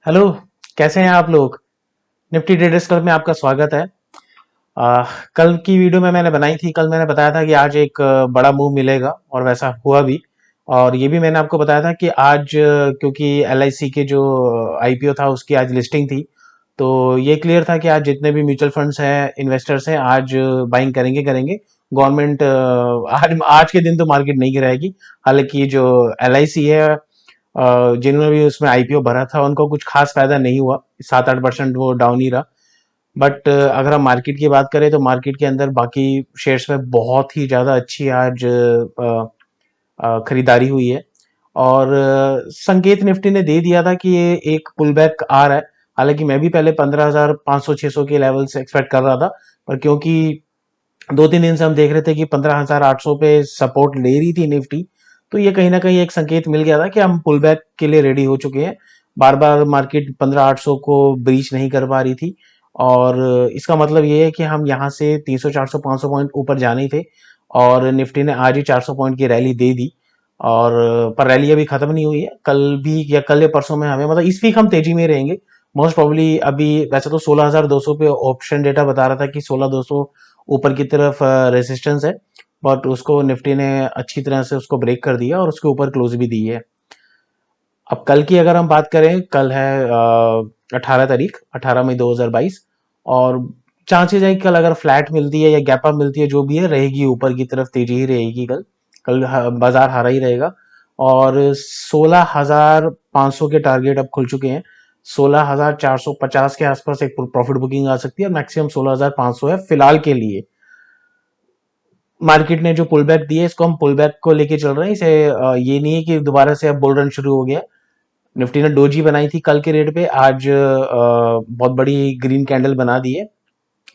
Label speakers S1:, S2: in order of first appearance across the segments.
S1: Hello. कैसे हैं आप लोग। निफ्टी ट्रेडर्स क्लब में आपका स्वागत है। कल की वीडियो में मैंने बनाई थी। कल मैंने बताया था कि आज एक बड़ा मूव मिलेगा और वैसा हुआ भी। और ये भी मैंने आपको बताया था कि आज क्योंकि एलआईसी के जो आईपीओ था उसकी आज लिस्टिंग थी, तो ये क्लियर था कि आज जितने भी म्यूचुअल फंड्स हैं, इन्वेस्टर्स हैं, आज बाइंग करेंगे करेंगे। गवर्नमेंट आज आज के दिन तो मार्केट नहीं गिराएगी। हालांकि जो एलआईसी है, जिन्होंने भी उसमें आईपीओ भरा था उनको कुछ खास फायदा नहीं हुआ। 7-8% वो डाउन ही रहा। बट अगर हम मार्केट की बात करें तो मार्केट के अंदर बाकी शेयर्स में बहुत ही ज्यादा अच्छी आज खरीदारी हुई है। और संकेत निफ्टी ने दे दिया था कि ये एक पुल बैक आ रहा है। हालांकि मैं भी पहले 15,500-600 के लेवल से एक्सपेक्ट कर रहा था, पर क्योंकि 2-3 दिन से हम देख रहे थे कि 15,800 पे सपोर्ट ले रही थी निफ्टी, तो ये कहीं ना कहीं एक संकेत मिल गया था कि हम पुल बैक के लिए रेडी हो चुके हैं। बार बार मार्केट 15,800 को ब्रीच नहीं कर पा रही थी, और इसका मतलब ये है कि हम यहाँ से 300, 400, 500 पॉइंट ऊपर जाने ही थे। और निफ्टी ने आज ही 400 पॉइंट की रैली दे दी। और पर रैली अभी खत्म नहीं हुई है। कल भी या कल या परसों में हमें, मतलब इस वीक हम तेजी में रहेंगे मोस्ट प्रोबेबली। अभी वैसे तो 16,200 पे ऑप्शन डेटा बता रहा था कि 16,200 ऊपर की तरफ रेजिस्टेंस है, बट उसको निफ्टी ने अच्छी तरह से उसको ब्रेक कर दिया और उसके ऊपर क्लोज भी दी है। अब कल की अगर हम बात करें, कल है 18 तारीख, 18 मई 2022। और चांसेस है कि कल अगर फ्लैट मिलती है या गैप अप मिलती है, जो भी है रहेगी ऊपर की तरफ, तेजी ही रहेगी कल। कल बाजार हारा ही रहेगा। और 16,500 के टारगेट अब खुल चुके हैं। 16,450 के आसपास एक प्रॉफिट बुकिंग आ सकती है, और मैक्सिमम 16,500 है फिलहाल के लिए। मार्केट ने जो पुल बैक दिया है, इसको हम पुल बैक को लेके चल रहे हैं। इसे ये नहीं है कि दोबारा से अब बुल रन शुरू हो गया। निफ्टी ने डोजी बनाई थी कल के रेट पे, आज बहुत बड़ी ग्रीन कैंडल बना दी है।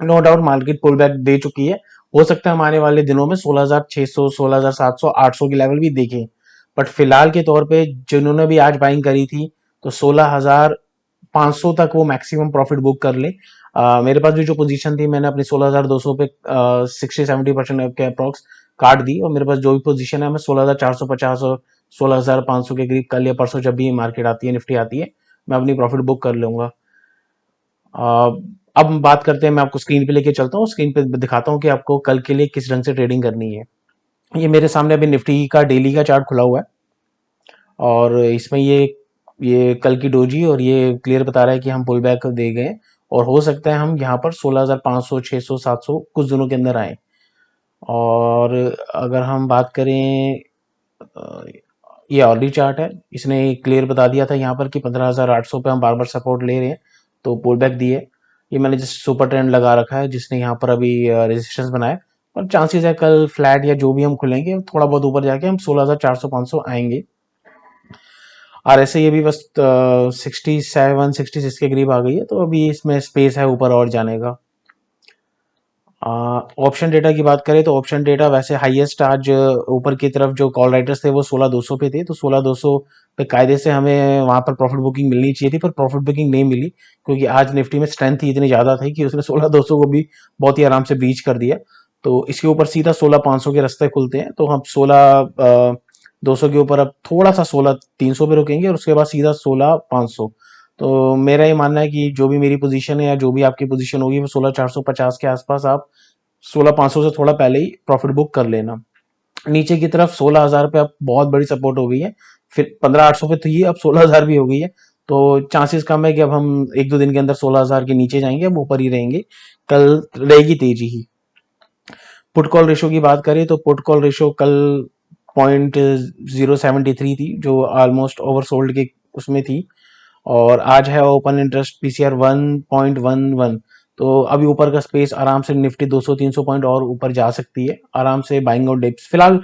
S1: No doubt market pull back दे चुकी है। हो सकता है हम आने वाले दिनों में 16,600, 16,700, 800 की लेवल भी देखें। बट फिलहाल के तौर पे जिन्होंने भी आज बाइंग करी थी, तो 16,500 तक वो मैक्सिमम प्रॉफिट बुक कर ले। मेरे पास भी जो पोजीशन थी, मैंने अपनी 16,200 पे 60-70% के अप्रॉक्स काट दी। और मेरे पास जो भी पोजीशन है, मैं 16,450 और 16,500 के करीब कल या परसों जब भी मार्केट आती है, निफ्टी आती है, मैं अपनी प्रॉफिट बुक कर लूंगा। अब हम बात करते हैं, मैं आपको स्क्रीन पे लेके चलता हूँ, स्क्रीन पे दिखाता हूँ कि आपको कल के लिए किस ढंग से ट्रेडिंग करनी है। ये मेरे सामने अभी निफ्टी का डेली का चार्ट खुला हुआ है, और इसमें ये कल की डोजी, और ये क्लियर बता रहा है कि हम पुल बैक दे गए। और हो सकता है हम यहाँ पर 16,500, 600, 700 कुछ दिनों के अंदर आए। और अगर हम बात करें, अ, ये ऑलरेडी चार्ट है, इसने क्लियर बता दिया था यहाँ पर कि 15,800 पे हम बार बार सपोर्ट ले रहे हैं, तो पुल बैक दिए। ये मैंने जस्ट सुपर ट्रेंड लगा रखा है जिसने यहाँ पर अभी रेजिस्टेंस बनाया। और चांसेस है कल फ्लैट या जो भी हम खुलेंगे, थोड़ा बहुत ऊपर जाके हम 16,400, 500 आएंगे। और ऐसे ये भी बस 67, 66 के करीब आ गई है, तो अभी इसमें स्पेस है ऊपर और जाने का। ऑप्शन डेटा की बात करें तो ऑप्शन डेटा वैसे हाईएस्ट आज ऊपर की तरफ जो कॉल राइटर्स थे वो 16,200 पे थे, तो 16,200 पे कायदे से हमें वहां पर प्रॉफिट बुकिंग मिलनी चाहिए थी, पर प्रॉफिट बुकिंग नहीं मिली, क्योंकि आज निफ्टी में स्ट्रेंथ ही इतनी ज्यादा थी कि उसने 16,200 को भी बहुत ही आराम से ब्रीच कर दिया। तो इसके ऊपर सीधा 16,500 के रास्ते खुलते हैं, तो हम 16,200 के ऊपर अब थोड़ा सा 16,300 पे रुकेंगे, और उसके बाद सीधा 16,500। तो मेरा ये मानना है कि जो भी मेरी पोजीशन है या जो भी आपकी पोजीशन होगी, वो 16,450 के आसपास आप 16,500 से थोड़ा पहले ही प्रॉफिट बुक कर लेना। नीचे की तरफ 16,000 पे अब बहुत बड़ी सपोर्ट हो गई है। फिर 15,800 पे थी, अब 16,000 भी हो गई है। तो चांसेस कम है कि अब हम 1-2 दिन के अंदर 16,000 के नीचे जाएंगे, अब ऊपर ही रहेंगे। कल रहेगी तेजी ही। पुट कॉल रेशो की बात करें तो पुट कॉल रेशो कल 0.073 थी, जो ऑलमोस्ट ओवरसोल्ड के उसमें थी। और आज है ओपन इंटरेस्ट पीसीआर 1.11। तो अभी ऊपर का स्पेस आराम से निफ्टी 200-300 पॉइंट और ऊपर जा सकती है आराम से। बाइंग और डिप्स फिलहाल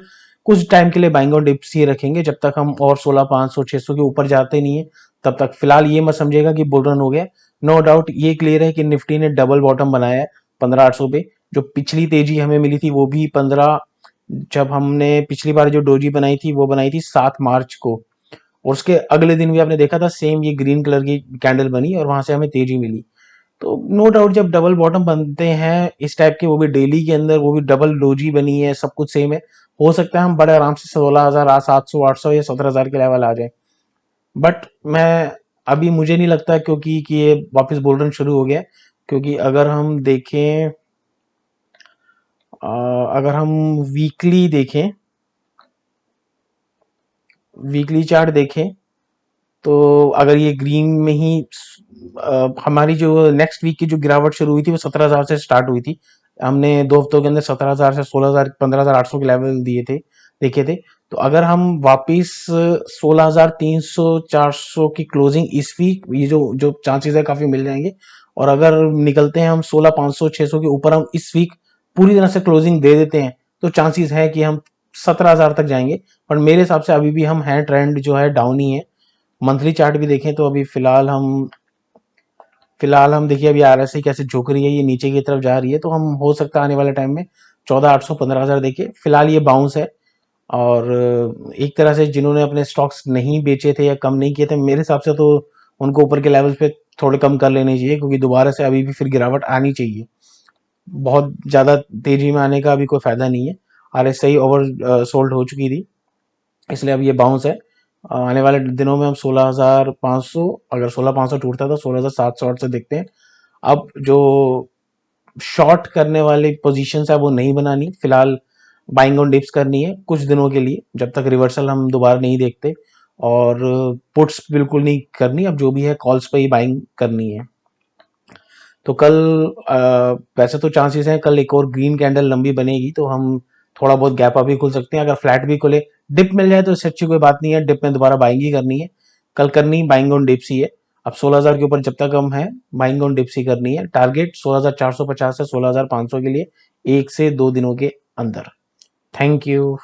S1: कुछ टाइम के लिए बाइंग और डिप्स ही रखेंगे, जब तक हम और 16,500, 600 के ऊपर जाते नहीं है तब तक फिलहाल ये मत समझेगा कि बुल रन हो गया। नो डाउट ये क्लियर है कि निफ्टी ने डबल बॉटम बनाया है 15,800 पे। जो पिछली तेजी हमें मिली थी वो भी 15, जब हमने पिछली बार जो डोजी बनाई थी वो बनाई थी 7 मार्च को, और उसके अगले दिन भी आपने देखा था सेम ये ग्रीन कलर की कैंडल बनी और वहां से हमें तेजी मिली। तो नो डाउट जब डबल बॉटम बनते हैं इस टाइप के, वो भी डेली के अंदर, वो भी डबल डोजी बनी है, सब कुछ सेम है, हो सकता है हम बड़े आराम से 16,000, 700, 800 या 17,000 के लेवल आ जाए। बट मैं अभी मुझे नहीं लगता क्योंकि कि ये वापस बुल रन शुरू हो गया है। क्योंकि अगर हम देखें, अगर हम वीकली देखें, वीकली चार्ट देखें, तो अगर ये ग्रीन में ही हमारी जो नेक्स्ट वीक की जो गिरावट शुरू हुई थी वो 17,000 से स्टार्ट हुई थी। हमने 2 हफ्तों के अंदर 17,000 से 16,000 15,800 के लेवल दिए थे, देखे थे। तो अगर हम वापिस 16,300 400 की क्लोजिंग इस वीक, ये जो जो चांसेस है काफी मिल जाएंगे। और अगर निकलते हैं हम 16,500 600 के ऊपर, हम इस वीक पूरी तरह से क्लोजिंग दे देते हैं, तो चांसेस है कि हम 17,000 तक जाएंगे। पर मेरे हिसाब से अभी भी हम हैं, ट्रेंड जो है डाउन ही है। मंथली चार्ट भी देखें तो अभी फिलहाल हम देखिए अभी आरएसआई कैसे झुक रही है, ये नीचे की तरफ जा रही है। तो हम हो सकता है आने वाले टाइम में 14,800 15,000 देखे। फिलहाल ये बाउंस है। और एक तरह से जिन्होंने अपने स्टॉक्स नहीं बेचे थे या कम नहीं किए थे, मेरे हिसाब से तो उनको ऊपर के लेवल्स पे थोड़े कम कर लेने चाहिए, क्योंकि दोबारा से अभी भी फिर गिरावट आनी चाहिए। बहुत ज्यादा तेजी में आने का अभी कोई फायदा नहीं है। आरएसआई ओवर सोल्ड हो चुकी थी, इसलिए अब ये बाउंस है। आने वाले दिनों में हम 16,500, अगर 16,500 टूटता तो 16,700 से देखते हैं। अब जो शॉर्ट करने वाली पोजीशंस है वो नहीं बनानी फिलहाल, बाइंग ऑन डिप्स करनी है कुछ दिनों के लिए, जब तक रिवर्सल हम दोबारा नहीं देखते। और पुट्स बिल्कुल नहीं करनी, अब जो भी है कॉल्स पे ही बाइंग करनी है। तो कल वैसे तो चांसेस हैं कल एक और ग्रीन कैंडल लंबी बनेगी, तो हम थोड़ा बहुत गैप अप भी खुल सकते हैं। अगर फ्लैट भी खुले, डिप मिल जाए तो इससे अच्छी कोई बात नहीं है, डिप में दोबारा बाइंग ही करनी है। कल करनी बाइंग ऑन डिप्स ही है। अब 16,000 के ऊपर जब तक हम हैं, बाइंग ऑन डिप्स ही करनी है। टारगेट 16,450 से 16,500 के लिए 1 से 2 दिनों के अंदर। Thank you.